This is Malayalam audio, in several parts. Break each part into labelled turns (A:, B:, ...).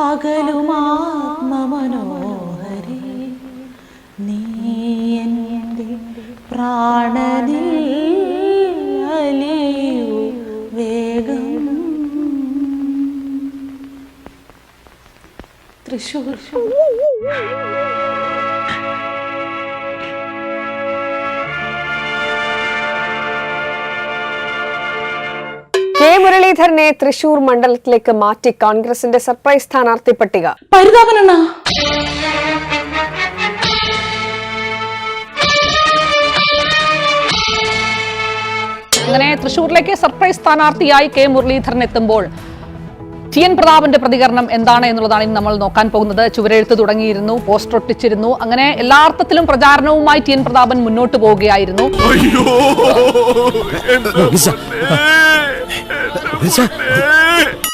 A: അകലുമാത്മമനോഹരി നീ എൻ്റെ പ്രാണനിൽ അലിയൂ വേഗം. തൃശ്ശൂർ.
B: കെ മുരളീധരനെ തൃശൂർ മണ്ഡലത്തിലേക്ക് മാറ്റി കോൺഗ്രസിന്റെ സർപ്രൈസ് സ്ഥാനാർത്ഥി പട്ടിക.
A: പരിതാപനാ
C: അങ്ങനെ തൃശൂരിലേക്ക് സർപ്രൈസ് സ്ഥാനാർത്ഥിയായി കെ മുരളീധരൻ എത്തുമ്പോൾ ടി.എൻ. പ്രതാപന്റെ പ്രതികരണം എന്താണ് എന്നുള്ളതാണ് ഇന്ന് നമ്മൾ നോക്കാൻ പോകുന്നത്. ചുവരെഴുത്ത് തുടങ്ങിയിരുന്നു, പോസ്റ്റർ ഒട്ടിച്ചിരുന്നു, അങ്ങനെ എല്ലാ അർത്ഥത്തിലും പ്രചാരണവുമായി ടി.എൻ. പ്രതാപൻ മുന്നോട്ട് പോവുകയായിരുന്നു.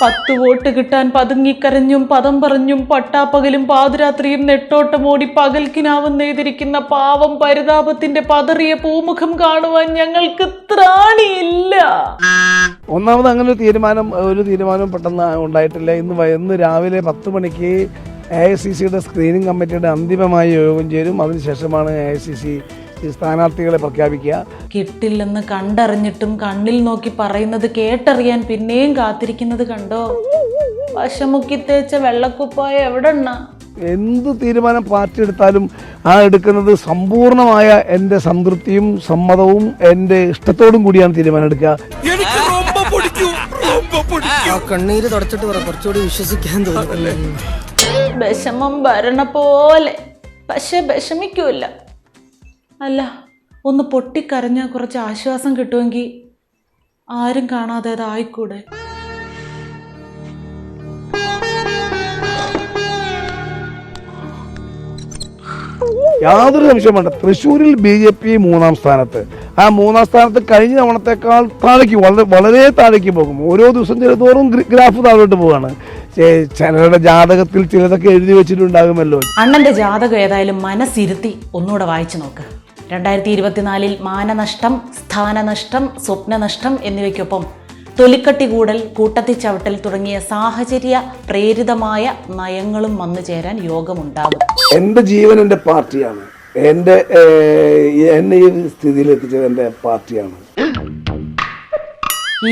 A: 10 വോട്ട് കിട്ടാൻ പതുങ്ങിക്കരഞ്ഞും പദം പറഞ്ഞും പട്ടാപ്പകലും പാതിരാത്രിയും നെട്ടോട്ടമോടി പകൽക്കിനാവും നെയ്തിരിക്കുന്ന പാവം പരിതാപത്തിന്റെ പതറിയ പൂമുഖം കാണുവാൻ ഞങ്ങൾക്ക് ത്രാണിയില്ല.
D: ഒന്നാമത് അങ്ങനെ ഒരു തീരുമാനം പെട്ടെന്ന് ഉണ്ടായിട്ടില്ല. ഇന്ന് രാവിലെ 10 മണിക്ക് AICCയുടെ സ്ക്രീനിങ് കമ്മിറ്റിയുടെ അന്തിമമായ യോഗം ചേരും. അതിനുശേഷമാണ് AICC സ്ഥാനാർത്ഥികളെ പ്രഖ്യാപിക്കുക.
A: കിട്ടില്ലെന്ന് കണ്ടറിഞ്ഞിട്ടും കണ്ണിൽ നോക്കി പറയുന്നത് കേട്ടറിയാൻ പിന്നെയും കാത്തിരിക്കുന്നത് കണ്ടോ? വശമുക്കി തേച്ച വെള്ളക്കുപ്പായ എവിടെണ്ണ?
D: എന്ത് തീരുമാനം പാർട്ടി എടുത്താലും ആ എടുക്കുന്നത് സമ്പൂർണമായ എൻ്റെ സംതൃപ്തിയും സമ്മതവും എൻ്റെ ഇഷ്ടത്തോടും കൂടിയാണ് തീരുമാനം എടുക്കുക.
E: കണ്ണീര് തുടച്ചിട്ട് കുറച്ചുകൂടി വിശ്വസിക്കാൻ തോന്നുന്നല്ലേ?
A: വിഷമം വരണ പോലെ, പക്ഷെ വിഷമിക്കൂല. അല്ല, ഒന്ന് പൊട്ടിക്കരഞ്ഞാൽ കുറച്ച് ആശ്വാസം കിട്ടുമെങ്കിൽ ആരും കാണാതെ അതായിക്കൂടെ?
D: യാതൊരു സംശയം വേണ്ട. തൃശ്ശൂരിൽ BJP 3-ാം സ്ഥാനത്ത്. ആ 3-ാം സ്ഥാനത്ത് കഴിഞ്ഞ തവണത്തേക്കാൾ താഴേക്ക് വളരെ താഴേക്ക് പോകും. ഓരോ ദിവസം ചിലതോറും ഗ്രാഫ് താഴോട്ട് പോവാണ്. ചിലരുടെ ജാതകത്തിൽ ചിലതൊക്കെ എഴുതി വെച്ചിട്ടുണ്ടാകുമല്ലോ.
A: അണ്ണന്റെ ജാതകം ഏതായാലും മനസ്സിരുത്തി ഒന്നുകൂടെ വായിച്ചു നോക്ക്. 2024 മാനനഷ്ടം, സ്ഥാനനഷ്ടം, സ്വപ്നനഷ്ടം എന്നിവയ്ക്കൊപ്പം തൊലിക്കട്ടി കൂടൽ, കൂട്ടത്തി ചവിട്ടൽ തുടങ്ങിയ സാഹചര്യ പ്രേരിതമായ നയങ്ങളും വന്നു ചേരാൻ യോഗമുണ്ടാകും.
D: എൻ്റെ ജീവൻ എൻ്റെ പാർട്ടിയാണ്. എന്നെ ഈ സ്ഥിതിയിൽ എത്തിച്ചത് എൻ്റെ പാർട്ടിയാണ്.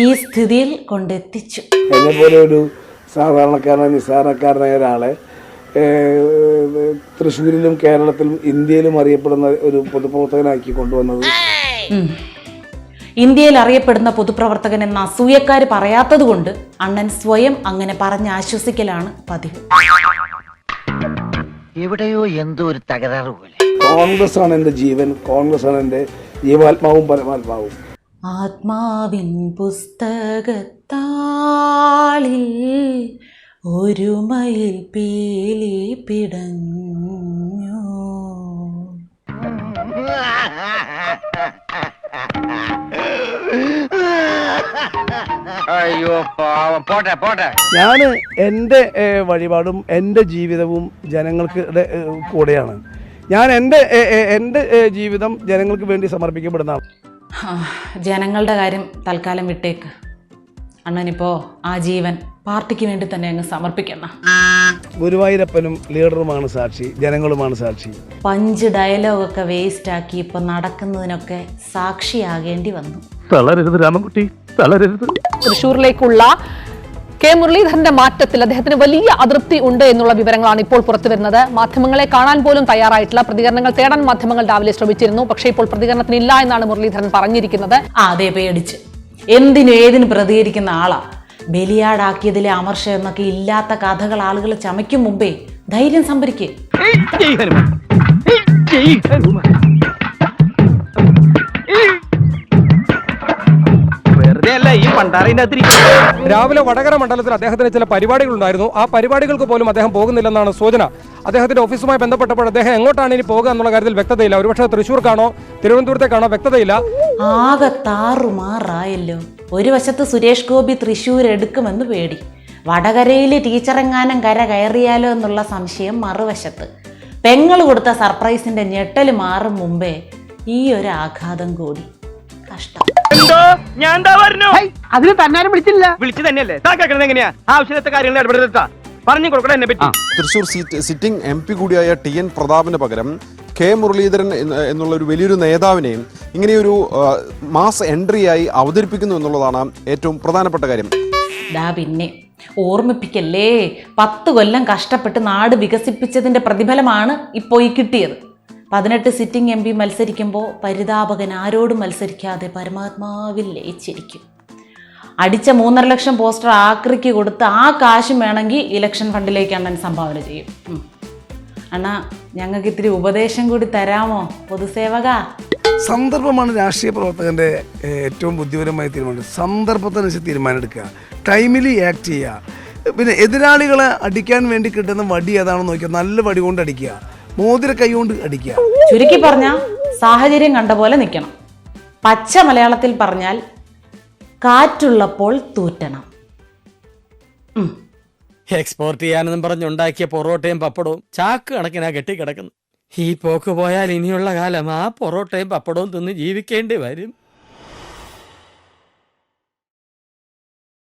A: ഈ സ്ഥിതിയിൽ കൊണ്ടെത്തിച്ചു.
D: എന്നെ പോലെ ഒരു നിസ്സാരണക്കാരനായ ഒരാളെ തൃശ്ശൂരിലും കേരളത്തിലും ഇന്ത്യയിലും അറിയപ്പെടുന്ന ഒരു പൊതുപ്രവർത്തകനാക്കി കൊണ്ടുവന്നത്.
A: ഇന്ത്യയിൽ അറിയപ്പെടുന്ന പൊതുപ്രവർത്തകൻ എന്ന അസൂയക്കാര് പറയാത്തത് കൊണ്ട് അണ്ണൻ സ്വയം അങ്ങനെ പറഞ്ഞ് ആശ്വസിക്കലാണ് പതിവ്.
E: എവിടെയോ എന്തോ ഒരു തകരാറ് പോലെ.
D: കോൺഗ്രസ് ആണ് എൻ്റെ ജീവൻ, കോൺഗ്രസ് ആണ് എൻ്റെ ജീവാത്മാവും പരമാത്മാവും.
A: ആത്മാവിൻ പുസ്തകത്താളിൽ ഒരു മയിൽ പീലി പിടഞ്ഞു.
E: അയ്യോ പോട്ടെ.
D: ഞാൻ എൻ്റെ വഴിപാടും എൻ്റെ ജീവിതവും ജനങ്ങൾക്ക് കൂടെയാണ്. ഞാൻ എൻ്റെ ജീവിതം ജനങ്ങൾക്ക് വേണ്ടി സമർപ്പിക്കപ്പെടുന്നതാണ്.
A: ജനങ്ങളുടെ കാര്യം തൽക്കാലം വിട്ടേക്ക്. അണ്ണനിപ്പോ ആ ജീവൻ പാർട്ടിക്ക് വേണ്ടി തന്നെ അങ്ങ് സമർപ്പിക്കണം.
D: ഗുരുവായൂരപ്പനും ലീഡറുമാണ് സാക്ഷി, ജനങ്ങളുമാണ് സാക്ഷി.
A: പഞ്ച് ഡയലോഗൊക്കെ വേസ്റ്റ് ആക്കി ഇപ്പൊ നടക്കുന്നതിനൊക്കെ സാക്ഷിയാകേണ്ടി വന്നു.
F: തളരരുത് രാമൻകുട്ടി, തളരരുത്.
C: തൃശൂരിലേക്കുള്ള കെ മുരളീധരന്റെ മാറ്റത്തിൽ അദ്ദേഹത്തിന് വലിയ അതൃപ്തി ഉണ്ട് എന്നുള്ള വിവരങ്ങളാണ് ഇപ്പോൾ പുറത്തു വരുന്നത്. മാധ്യമങ്ങളെ കാണാൻ പോലും തയ്യാറായിട്ടില്ല. പ്രതികരണങ്ങൾ തേടാൻ മാധ്യമങ്ങൾ രാവിലെ ശ്രമിച്ചിരുന്നു. പക്ഷേ ഇപ്പോൾ പ്രതികരണത്തിനില്ല എന്നാണ് മുരളീധരൻ പറഞ്ഞിരിക്കുന്നത്.
A: അതെ, പേടിച്ച് എന്തിനും ഏതിനും പ്രതികരിക്കുന്ന ആളാ. ബലിയാടാക്കിയതിലെ അമർഷം എന്നൊക്കെ ഇല്ലാത്ത കഥകൾ ആളുകൾ ചമയ്ക്കും മുമ്പേ ധൈര്യം സംഭരിക്കുക.
G: രാവിലെ വടകര മണ്ഡലത്തിൽ അദ്ദേഹത്തിന് ചില പരിപാടികളുണ്ടായിരുന്നു. ആ പരിപാടികൾക്ക് പോലും അദ്ദേഹം പോകുന്നില്ലെന്നാണ് സൂചന. അദ്ദേഹത്തിന്റെ ഓഫീസുമായി ബന്ധപ്പെട്ടപ്പോൾ അദ്ദേഹം എങ്ങോട്ടാണ് ഇനി പോകുക എന്നുള്ള കാര്യത്തിൽ വ്യക്തതയില്ല. ഒരുപക്ഷെ തൃശ്ശൂർക്കാണോ തിരുവനന്തപുരത്തേക്കാണോ വ്യക്തതയില്ല.
A: ആകെ താറുമാറായല്ലോ. ഒരു വശത്ത് സുരേഷ് ഗോപി തൃശ്ശൂർ എടുക്കുമെന്ന് പേടി, വടകരയിലെ ടീച്ചറെങ്ങാനും കര കയറിയാലോ എന്നുള്ള സംശയം മറുവശത്ത്. പെങ്ങൾ കൊടുത്ത സർപ്രൈസിന്റെ ഞെട്ടൽ മാറും മുമ്പേ ഈ ഒരു ആഘാതം കൂടി. കഷ്ടം.
E: ഞാൻ അതിന് തന്നാരും വിളിച്ചില്ല. വിളിച്ചു തന്നെയല്ലേ? എങ്ങനെയാ ആവശ്യത്തെ കാര്യങ്ങൾ ഇടപെടുത്താ? പറഞ്ഞു കൊടുക്കണം എന്നെ പറ്റി.
H: തൃശൂർ സിറ്റിംഗ് MP കൂടിയായ TN പ്രതാപന് പകരം K മുരളീധരൻ എന്നുള്ള ഒരു വലിയൊരു നേതാവിനെയും ഇങ്ങനെയൊരു മാസ് എൻട്രിയായി അവതരിപ്പിക്കുന്നു എന്നുള്ളതാണ് ഏറ്റവും പ്രധാനപ്പെട്ട കാര്യം.
A: പിന്നെ ഓർമ്മിപ്പിക്കല്ലേ, 10 കൊല്ലം കഷ്ടപ്പെട്ട് നാട് വികസിപ്പിച്ചതിൻ്റെ പ്രതിഫലമാണ് ഇപ്പോൾ ഈ കിട്ടിയത്. 18 സിറ്റിംഗ് MP മത്സരിക്കുമ്പോൾ പരിതാപകൻ ആരോടും മത്സരിക്കാതെ പരമാത്മാവിൽ ലയിച്ചിരിക്കും. അടിച്ച 3.5 ലക്ഷം പോസ്റ്റർ ആക്രിക്ക് കൊടുത്ത് ആ കാശും വേണമെങ്കിൽ ഇലക്ഷൻ ഫണ്ടിലേക്ക് അണ്ണൻ സംഭാവന ചെയ്യും. അണ്ണാ, ഞങ്ങൾക്ക് ഇത്തിരി ഉപദേശം കൂടി തരാമോ പൊതുസേവക?
D: സന്ദർഭമാണ് രാഷ്ട്രീയ പ്രവർത്തകന്റെ ഏറ്റവും ബുദ്ധിപരമായ തീരുമാനം. സന്ദർഭത്തിനനുസരിച്ച് തീരുമാനം എടുക്കുക, ടൈമിലി ആക്ട് ചെയ്യുക. പിന്നെ എതിരാളികളെ അടിക്കാൻ വേണ്ടി കിട്ടുന്ന വടി ഏതാണെന്ന് നോക്കുക, നല്ല വടി കൊണ്ട് അടിക്കുക, മോതിര കൈ കൊണ്ട് അടിക്കുക.
A: ചുരുക്കി പറഞ്ഞാൽ സാഹചര്യം കണ്ട പോലെ നിൽക്കണം. പച്ച മലയാളത്തിൽ പറഞ്ഞാൽ കാറ്റുള്ളപ്പോൾ തൂറ്റണം.
E: എക്സ്പോർട്ട് ചെയ്യാനെന്നും പറഞ്ഞുണ്ടാക്കിയ പൊറോട്ടയും പപ്പടവും ചാക്ക് കണക്കിനാ കെട്ടിക്കിടക്കുന്നു. ഈ പോക്ക് പോയാൽ ഇനിയുള്ള കാലം ആ പൊറോട്ടയും പപ്പടവും തിന്ന് ജീവിക്കേണ്ടി വരും.